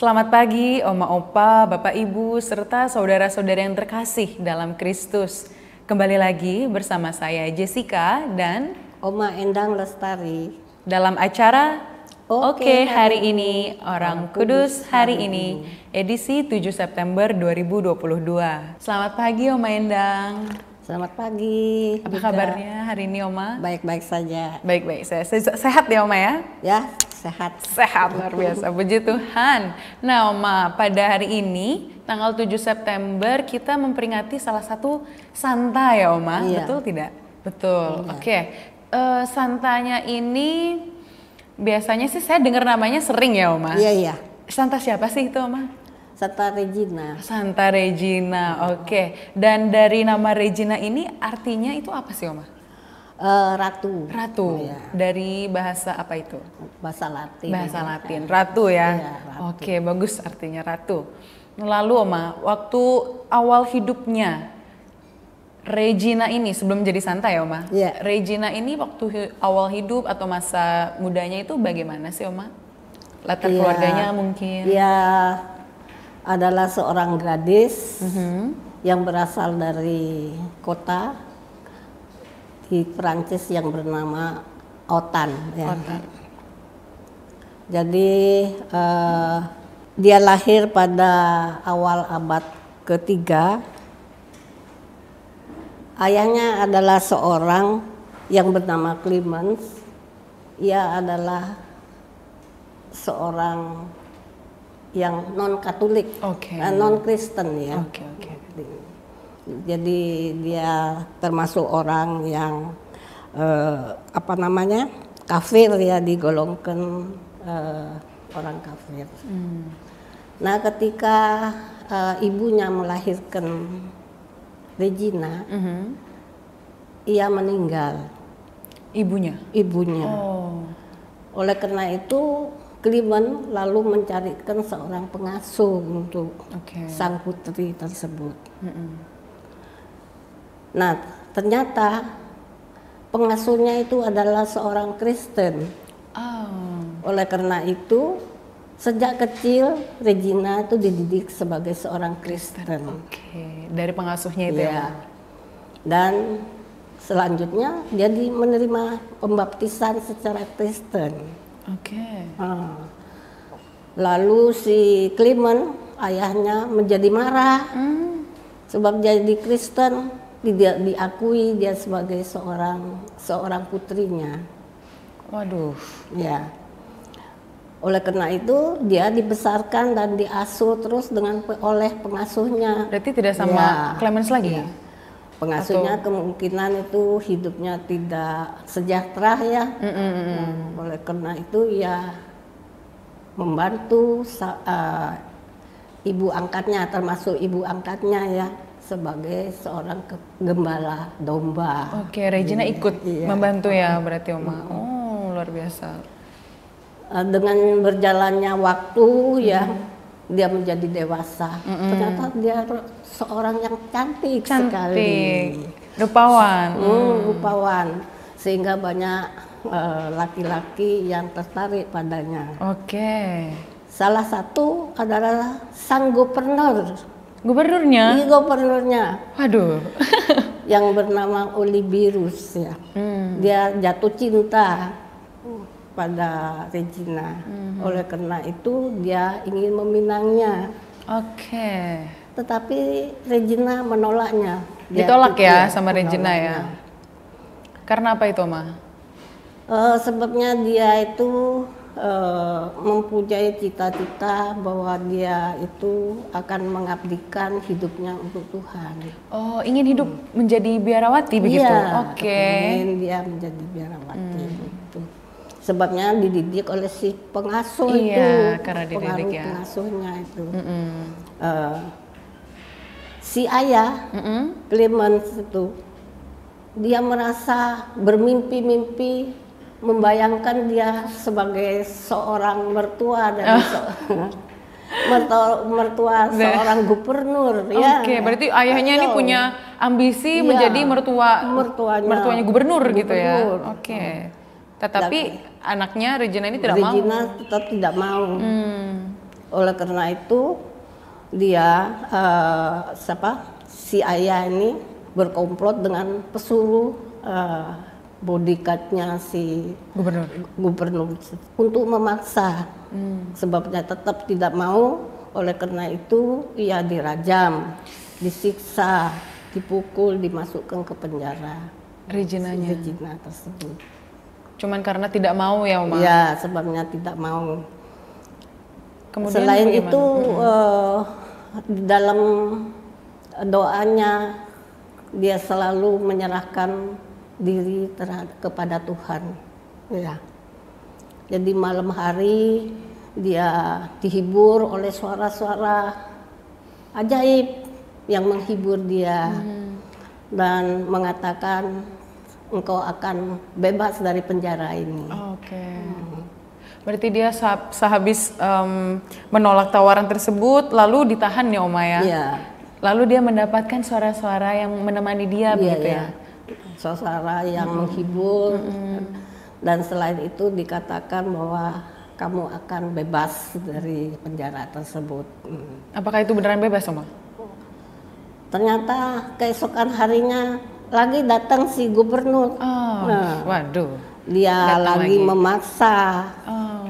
Selamat pagi, Oma Opa, Bapak Ibu, serta saudara-saudara yang terkasih dalam Kristus. Kembali lagi bersama saya Jessica dan Oma Endang Lestari dalam acara Oke, Hari Ini Orang Kudus Hari Ini, edisi 7 September 2022. Selamat pagi Oma Endang. Selamat pagi. Apa kabarnya hari ini Oma? Baik-baik saja. Baik-baik, saya sehat ya Oma ya? Ya, sehat. Sehat, luar biasa, puji Tuhan. Nah Oma, pada hari ini tanggal 7 September kita memperingati salah satu Santa ya Oma, Iya. betul tidak? Betul, Iya. oke. Santanya ini biasanya sih saya dengar namanya sering ya Oma. Iya, iya. Santa siapa sih itu Oma? Santa Regina. Santa Regina, oke. Dan dari nama Regina ini artinya itu apa sih Oma? Ratu. Ratu, Iya. dari bahasa apa itu? Bahasa Latin. Bahasa Latin, ratu ya. Iya, ratu. Oke, bagus artinya ratu. Lalu Oma, waktu awal hidupnya Regina ini sebelum jadi Santa ya Oma? Iya. Regina ini waktu awal hidup atau masa mudanya itu bagaimana sih Oma? Latar Iya. keluarganya mungkin? Dia adalah seorang gadis Mhm. yang berasal dari kota di Perancis yang bernama Autun. Ya. Otak. Jadi dia lahir pada awal abad ketiga. Ayahnya adalah seorang yang bernama Clemens. Ia adalah seorang yang non Katolik, Oke. non Kristen ya. Oke, oke. Jadi dia termasuk orang yang kafir ya, digolongkan orang kafir. Nah, ketika ibunya melahirkan Regina, Mhm. ia meninggal, Ibunya? ibunya. Oh, Oleh karena itu, Clement lalu mencarikan seorang pengasuh untuk oke. sang putri tersebut. Mhm. Nah, ternyata pengasuhnya itu adalah seorang Kristen. Oh, Oleh karena itu, sejak kecil Regina itu dididik sebagai seorang Kristen. oke. Dari pengasuhnya itu ya? Ya. Dan selanjutnya dia menerima pembaptisan secara Kristen. Oke. Ah. Lalu si Clement, ayahnya menjadi marah sebab jadi Kristen tidak diakui dia sebagai seorang putrinya. Waduh. Ya. Oleh karena itu dia dibesarkan dan diasuh terus oleh pengasuhnya. Berarti tidak sama Ya. Clemens lagi? Ya. Pengasuhnya kemungkinan itu hidupnya tidak sejahtera ya. Oleh karena itu ya membantu ibu angkatnya, termasuk ibu angkatnya ya, sebagai seorang gembala domba. Oke, Regina ikut Iya. membantu ya berarti Oma. Oh, luar biasa. Dengan berjalannya waktu ya, dia menjadi dewasa. Ternyata dia seorang yang cantik sekali. Cantik, rupawan. Rupawan, sehingga banyak laki-laki yang tertarik padanya. Oke. Salah satu adalah sang gubernur, Gubernurnya? gubernurnya Waduh. yang bernama Olibirus ya. Dia jatuh cinta pada Regina. Oleh karena itu dia ingin meminangnya. Oke. Tetapi Regina menolaknya. Dia Ditolak ya iya, sama Regina ya? menolaknya. Karena apa itu Oma? Sebabnya dia itu mempunyai cita-cita bahwa dia itu akan mengabdikan hidupnya untuk Tuhan. Oh, ingin hidup menjadi biarawati begitu? Iya, Oke. ingin dia menjadi biarawati gitu. Sebabnya dididik oleh si pengasuh Iya, itu, karena dididik pengaruh ya. pengasuhnya itu. Si ayah Clemens itu, dia merasa bermimpi-mimpi membayangkan dia sebagai seorang mertua dan mertua seorang gubernur. Oke, berarti ayahnya ini punya ambisi Iya, menjadi mertuanya gubernur gitu ya? gubernur. Oke. Tetapi anaknya Regina ini tidak mau. Regina tetap tidak mau. Oleh karena itu dia si ayah ini berkomplot dengan pesuruh bodyguardnya si gubernur untuk memaksa. Sebabnya tetap tidak mau. Oleh karena itu ia dirajam, disiksa, dipukul, dimasukkan ke penjara. Regina tersebut. Cuman karena tidak mau ya, Oma? Ya, sebabnya tidak mau. Kemudian selain bagaimana? itu dalam doanya dia selalu menyerahkan diri kepada Tuhan. Ya. Jadi malam hari dia dihibur oleh suara-suara ajaib yang menghibur dia dan mengatakan engkau akan bebas dari penjara ini. Oke. Berarti dia sehabis menolak tawaran tersebut lalu ditahan ya, Oma ya? Iya. Lalu dia mendapatkan suara-suara yang menemani dia begitu ya? Suara yang menghibur. Dan selain itu dikatakan bahwa kamu akan bebas dari penjara tersebut. Apakah itu beneran bebas, Oma? Ternyata keesokan harinya lagi datang si gubernur. Waduh. Dia lagi memaksa.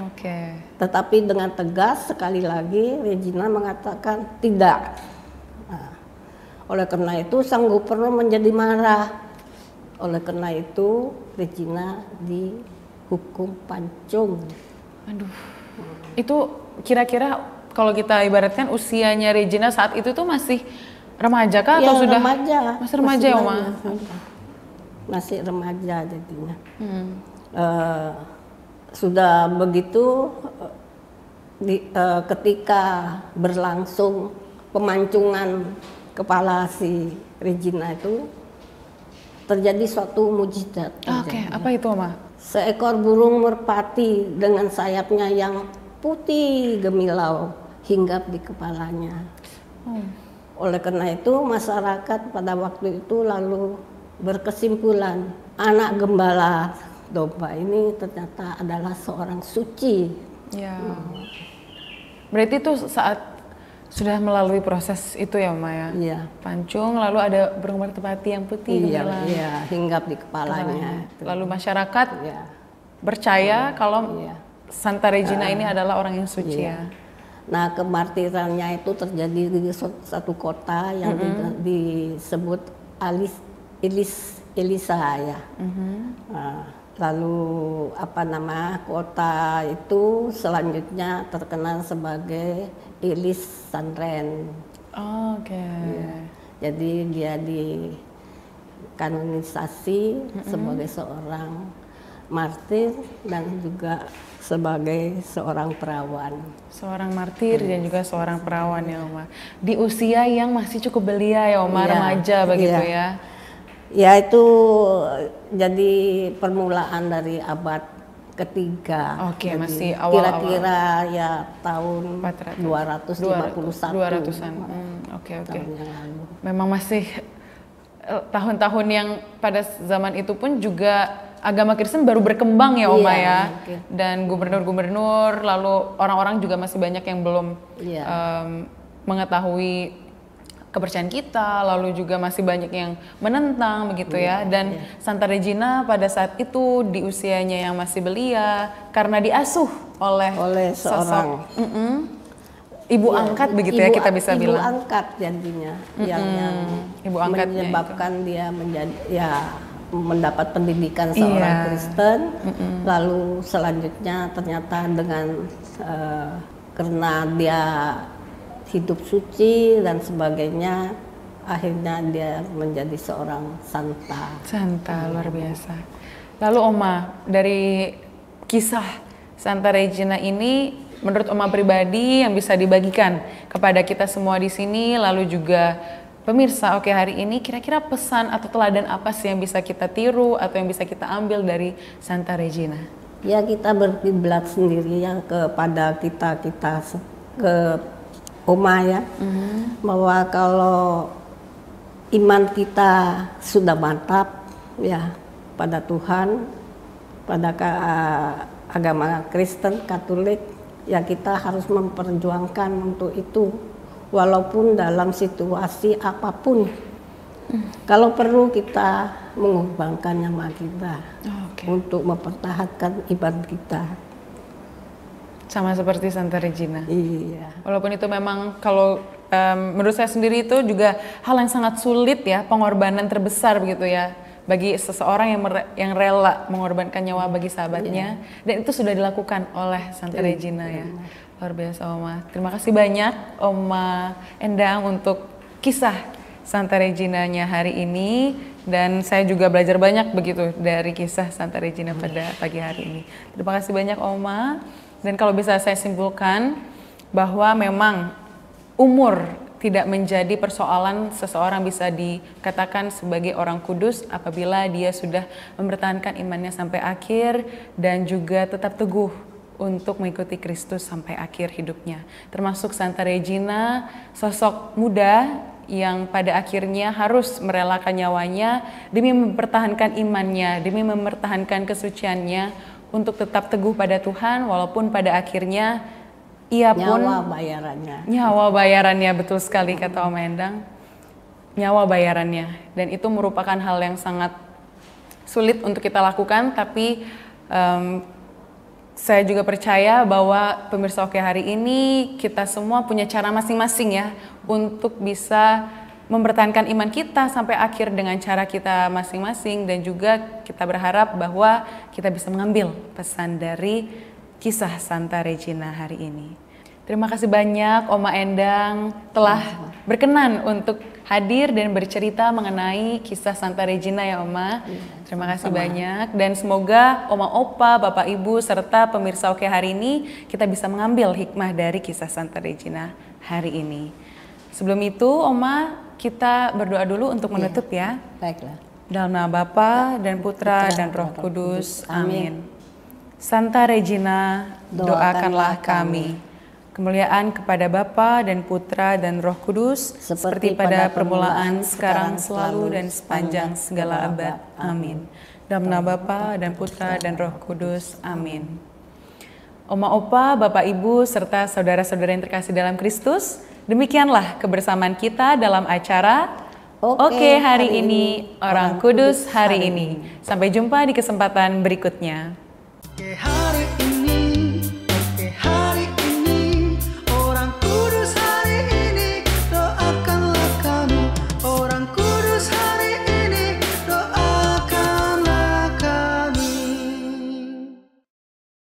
Oke. Tetapi dengan tegas sekali lagi Regina mengatakan tidak. Oleh karena itu sang gubernur menjadi marah. Oleh karena itu Regina dihukum pancung. Aduh. Itu kira-kira kalau kita ibaratkan usianya Regina saat itu tuh masih remaja kah atau sudah? Remaja. Masih remaja ya, Oma? Masih remaja jadinya. Sudah begitu ketika berlangsung pemancungan kepala si Regina itu terjadi suatu mujizat. Oke, apa itu, Oma? Seekor burung merpati dengan sayapnya yang putih gemilau hinggap di kepalanya. Oleh karena itu masyarakat pada waktu itu lalu berkesimpulan anak gembala domba ini ternyata adalah seorang suci. Ya. Berarti itu saat sudah melalui proses itu ya, Oma ya? Iya. Pancung lalu ada burung merpati yang putih gemilang. Iya, hinggap di kepalanya. Lalu masyarakat percaya kalau Santa Regina ini adalah orang yang suci ya. Nah, kemartirannya itu terjadi di satu kota yang disebut Elisa ya. Lalu kota itu selanjutnya terkenal sebagai Elis Sanren. Oke. Ya, jadi dia dikanonisasi sebagai seorang martir dan juga sebagai seorang perawan. Seorang martir dan juga seorang perawan ya, Oma. Di usia yang masih cukup belia ya, Oma, remaja begitu ya. Ya, itu jadi permulaan dari abad ketiga. Oke, jadi masih awal-awal. Kira-kira ya tahun 251. 200-an. Oke. Memang masih tahun-tahun yang pada zaman itu pun juga agama Kristen baru berkembang ya, Oma ya. Dan gubernur-gubernur lalu orang-orang juga masih banyak yang belum mengetahui kepercayaan kita, lalu juga masih banyak yang menentang begitu ya. Dan Santa Regina pada saat itu di usianya yang masih belia karena diasuh oleh seorang ibu angkat begitu ya, kita bisa bilang. Ibu angkat jadinya yang ibu angkatnya menyebabkan itu. Dia menjadi mendapat pendidikan seorang Kristen. Lalu selanjutnya ternyata dengan karena dia hidup suci dan sebagainya, akhirnya dia menjadi seorang santa. Luar biasa. Lalu Oma, dari kisah Santa Regina ini menurut Oma pribadi yang bisa dibagikan kepada kita semua di sini, lalu juga pemirsa Oke Hari ini, kira-kira pesan atau teladan apa sih yang bisa kita tiru atau yang bisa kita ambil dari Santa Regina? Ya, kita berkiblat sendiri ya kepada kita ke Oma ya, bahwa kalau iman kita sudah mantap ya pada Tuhan, pada agama Kristen, Katolik, ya kita harus memperjuangkan untuk itu, walaupun dalam situasi apapun. Kalau perlu kita mengorbankan nyawa kita untuk mempertahankan iman kita. Sama seperti Santa Regina. Iya. Walaupun itu memang kalau menurut saya sendiri itu juga hal yang sangat sulit ya, pengorbanan terbesar begitu ya bagi seseorang yang rela mengorbankan nyawa bagi sahabatnya, dan itu sudah dilakukan oleh Santa Regina ya. Luar biasa Oma. Terima kasih banyak Oma Endang untuk kisah Santa Reginanya hari ini, dan saya juga belajar banyak begitu dari kisah Santa Regina pada pagi hari ini. Terima kasih banyak Oma. Dan kalau bisa saya simpulkan bahwa memang umur tidak menjadi persoalan, seseorang bisa dikatakan sebagai orang kudus apabila dia sudah mempertahankan imannya sampai akhir dan juga tetap teguh untuk mengikuti Kristus sampai akhir hidupnya. Termasuk Santa Regina, sosok muda yang pada akhirnya harus merelakan nyawanya demi mempertahankan imannya, demi mempertahankan kesuciannya untuk tetap teguh pada Tuhan, walaupun pada akhirnya ia pun nyawa bayarannya, betul sekali kata Om Endang, nyawa bayarannya, dan itu merupakan hal yang sangat sulit untuk kita lakukan, tapi saya juga percaya bahwa pemirsa Oke hari ini kita semua punya cara masing-masing ya untuk bisa mempertahankan iman kita sampai akhir dengan cara kita masing-masing, dan juga kita berharap bahwa kita bisa mengambil pesan dari kisah Santa Regina hari ini. Terima kasih banyak Oma Endang telah berkenan untuk hadir dan bercerita mengenai kisah Santa Regina ya Oma. Terima kasih banyak, dan semoga Oma Opa, Bapak Ibu serta pemirsa Oke hari ini kita bisa mengambil hikmah dari kisah Santa Regina hari ini. Sebelum itu Oma, kita berdoa dulu untuk menutup ya. Baiklah. Dalam nama Bapa dan Putra dan Roh Kudus. Amin. Santa Regina, doakanlah kami. Kemuliaan kepada Bapa dan Putra dan Roh Kudus, seperti pada permulaan, sekarang, selalu, dan sepanjang segala abad. Amin. Dalam nama Bapa dan Putra dan Roh Kudus. Amin. Oma Opa, Bapak Ibu, serta saudara-saudara yang terkasih dalam Kristus, demikianlah kebersamaan kita dalam acara Oke hari ini, Orang Kudus hari ini. Sampai jumpa di kesempatan berikutnya.